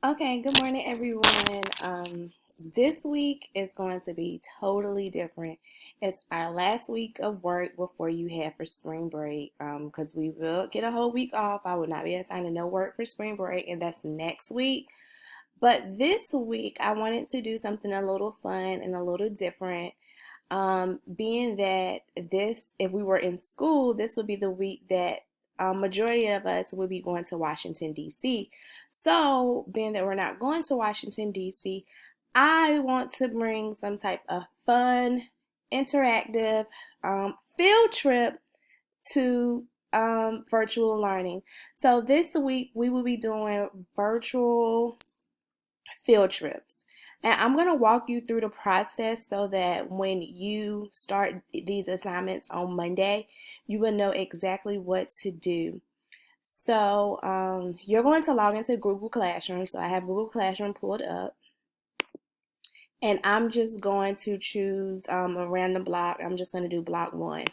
Okay, good morning, everyone. This week is going to be totally different. It's our last week of work before you have for spring break. Because we will get a whole week off. I will not be assigning no work for spring break, and that's next week. But this week, I wanted to do something a little fun and a little different. Being that if we were in school, this would be the week that majority of us would be going to Washington, D.C. So, being that we're not going to Washington, D.C., I want to bring some type of fun, interactive field trip to virtual learning. So, this week we will be doing virtual field trips. And I'm going to walk you through the process so that when you start these assignments on Monday, you will know exactly what to do. So you're going to log into Google Classroom. So I have Google Classroom pulled up. And I'm just going to choose a random block. I'm just going to do block one.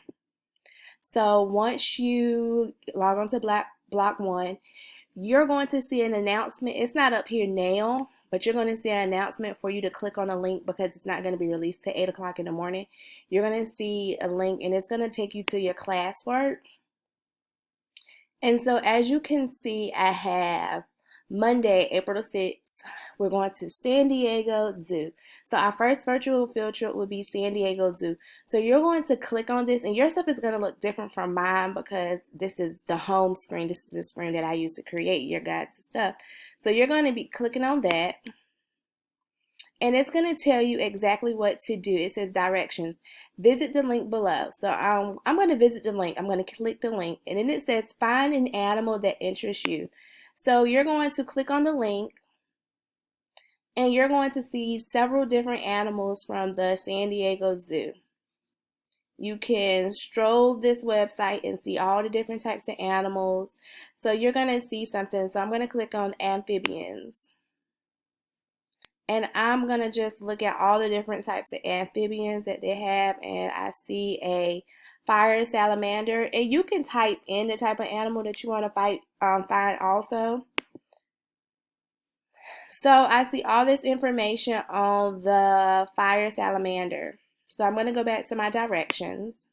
So once you log on to block one, you're going to see an announcement. It's not up here now, but you're going to see an announcement for you to click on a link because it's not going to be released till 8 o'clock in the morning. You're going to see a link and it's going to take you to your classwork. And so as you can see, I have Monday, April the 6th, we're going to San Diego Zoo. So our first virtual field trip will be San Diego Zoo. So you're going to click on this and your stuff is going to look different from mine because this is the home screen. This is the screen that I use to create your guys' stuff. So you're going to be clicking on that. And it's going to tell you exactly what to do. It says directions. Visit the link below. So I'm going to visit the link. I'm going to click the link. And then it says find an animal that interests you. So you're going to click on the link. And you're going to see several different animals from the San Diego Zoo. You can stroll this website and see all the different types of animals. So you're going to see something. So I'm going to click on amphibians. And I'm going to just look at all the different types of amphibians that they have. And I see a fire salamander. And you can type in the type of animal that you want to find also. So I see all this information on the fire salamander. So I'm going to go back to my directions.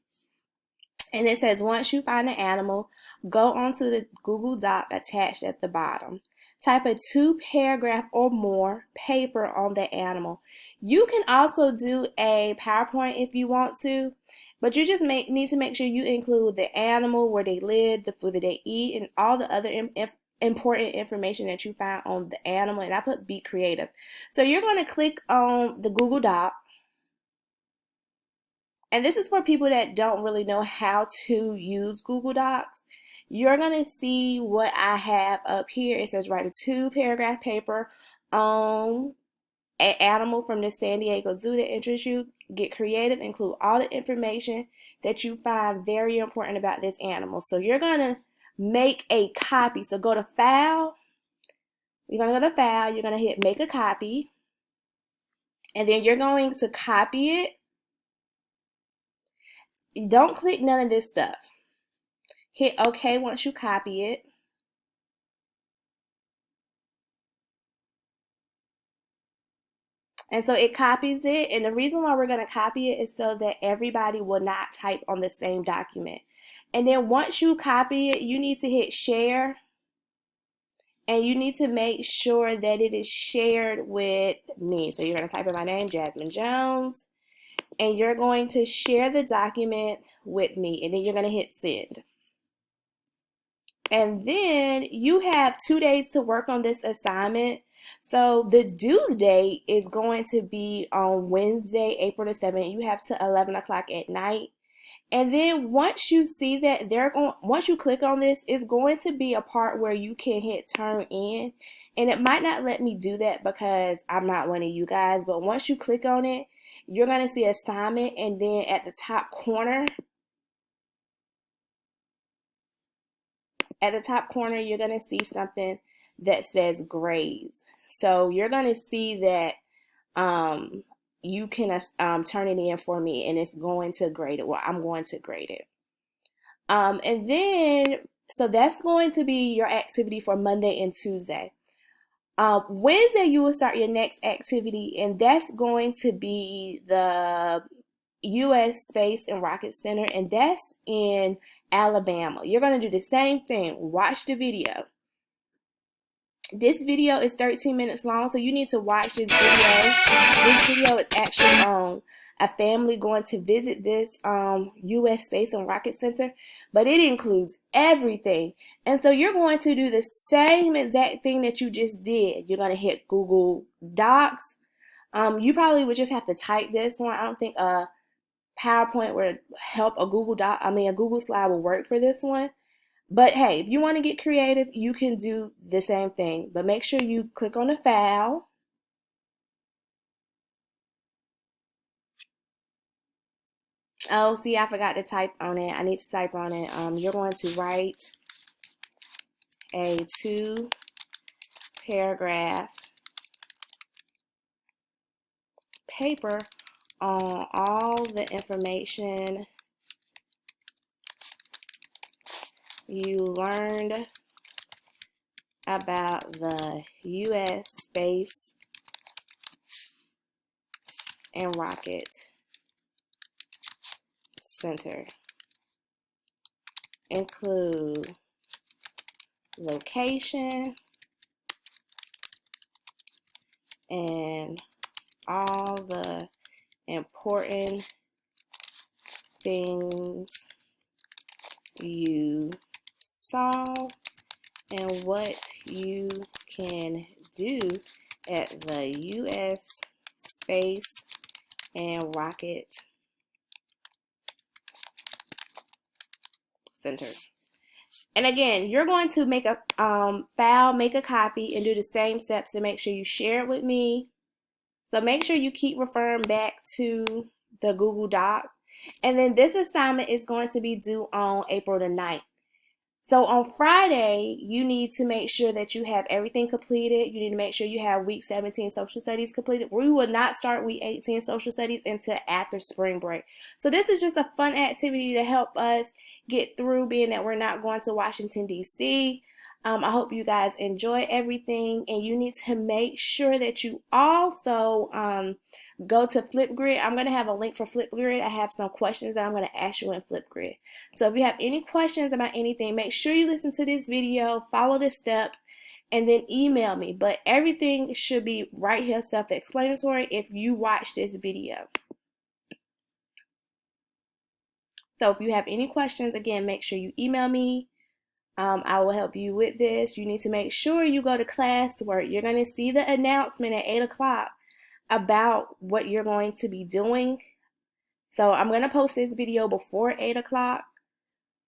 And it says once you find an animal, go onto the Google Doc attached at the bottom. Type a 2-paragraph or more paper on the animal. You can also do a PowerPoint if you want to, but you just need to make sure you include the animal, where they live, the food that they eat, and all the other important information that you find on the animal. And I put be creative. So you're going to click on the Google Doc. And this is for people that don't really know how to use Google Docs. You're going to see what I have up here. It says write a 2-paragraph paper on an animal from the San Diego Zoo that interests you. Get creative, include all the information that you find very important about this animal. So you're going to make a copy. So go to File. You're going to go to File. You're going to hit Make a Copy. And then you're going to copy it. Don't click none of this stuff. Hit OK once you copy it. And so it copies it. And the reason why we're going to copy it is so that everybody will not type on the same document. And then once you copy it, you need to hit share. And you need to make sure that it is shared with me. So you're going to type in my name, Jasmine Jones. And you're going to share the document with me. And then you're going to hit send. And then you have 2 days to work on this assignment. So the due date is going to be on Wednesday, April the 7th. You have to 11 o'clock at night. And then once you see that once you click on this, it's going to be a part where you can hit turn in. And it might not let me do that because I'm not one of you guys. But once you click on it, you're going to see assignment. And then at the top corner, you're going to see something that says grades. So you're going to see that you can turn it in for me and it's going to grade it. Well, I'm going to grade it. And then, so that's going to be your activity for Monday and Tuesday. Wednesday, you will start your next activity, and that's going to be the U.S. Space and Rocket Center, and that's in Alabama. You're going to do the same thing. Watch the video. This video is 13 minutes long, so you need to watch this video. This video is actually on a family going to visit this U.S. Space and Rocket Center, but it includes everything. And so you're going to do the same exact thing that you just did. You're going to hit Google Docs. You probably would just have to type this one. I don't think PowerPoint would help. A Google slide will work for this one. But hey, if you want to get creative, you can do the same thing. But make sure you click on the file. Oh, see, I forgot to type on it. I need to type on it. You're going to write a 2-paragraph paper on all the information you learned about the U.S. Space and Rocket Center. Include location and all the important things you saw and what you can do at the U.S. Space and Rocket Center. And again, you're going to make a file, make a copy, and do the same steps to make sure you share it with me. So make sure you keep referring back to the Google Doc. And then this assignment is going to be due on April the 9th. So on Friday, you need to make sure that you have everything completed. You need to make sure you have week 17 social studies completed. We will not start week 18 social studies until after spring break. So this is just a fun activity to help us get through, being that we're not going to Washington, D.C. I hope you guys enjoy everything, and you need to make sure that you also go to Flipgrid. I'm going to have a link for Flipgrid. I have some questions that I'm going to ask you in Flipgrid. So if you have any questions about anything, make sure you listen to this video, follow the steps, and then email me. But everything should be right here, self-explanatory, if you watch this video. So if you have any questions, again, make sure you email me. I will help you with this. You need to make sure you go to classwork. You're going to see the announcement at 8 o'clock about what you're going to be doing. So I'm going to post this video before 8 o'clock.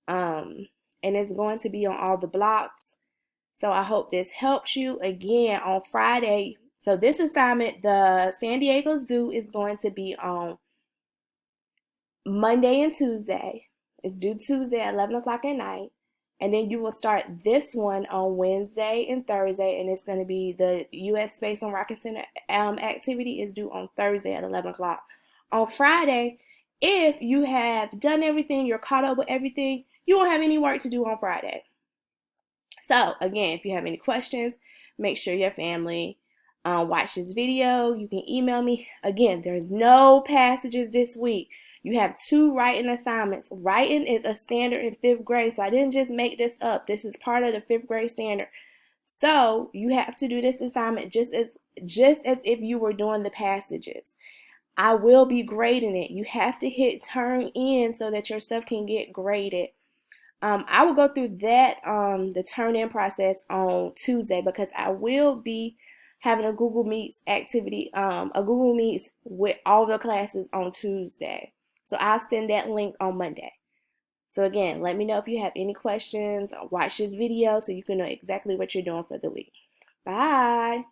And it's going to be on all the blocks. So I hope this helps you. Again, on Friday, so this assignment, the San Diego Zoo, is going to be on Monday and Tuesday. It's due Tuesday at 11 o'clock at night. And then you will start this one on Wednesday and Thursday, and it's going to be the U.S. Space and Rocket Center activity is due on Thursday at 11 o'clock. On Friday, if you have done everything, you're caught up with everything, you won't have any work to do on Friday. So, again, if you have any questions, make sure your family watch this video. You can email me. Again, there's no passages this week. You have 2 writing assignments. Writing is a standard in 5th grade, so I didn't just make this up. This is part of the 5th grade standard. So you have to do this assignment just as if you were doing the passages. I will be grading it. You have to hit turn in so that your stuff can get graded. I will go through that the turn in process on Tuesday, because I will be having a Google Meets activity, a Google Meets with all the classes on Tuesday. So I'll send that link on Monday. So again, let me know if you have any questions. Watch this video so you can know exactly what you're doing for the week. Bye.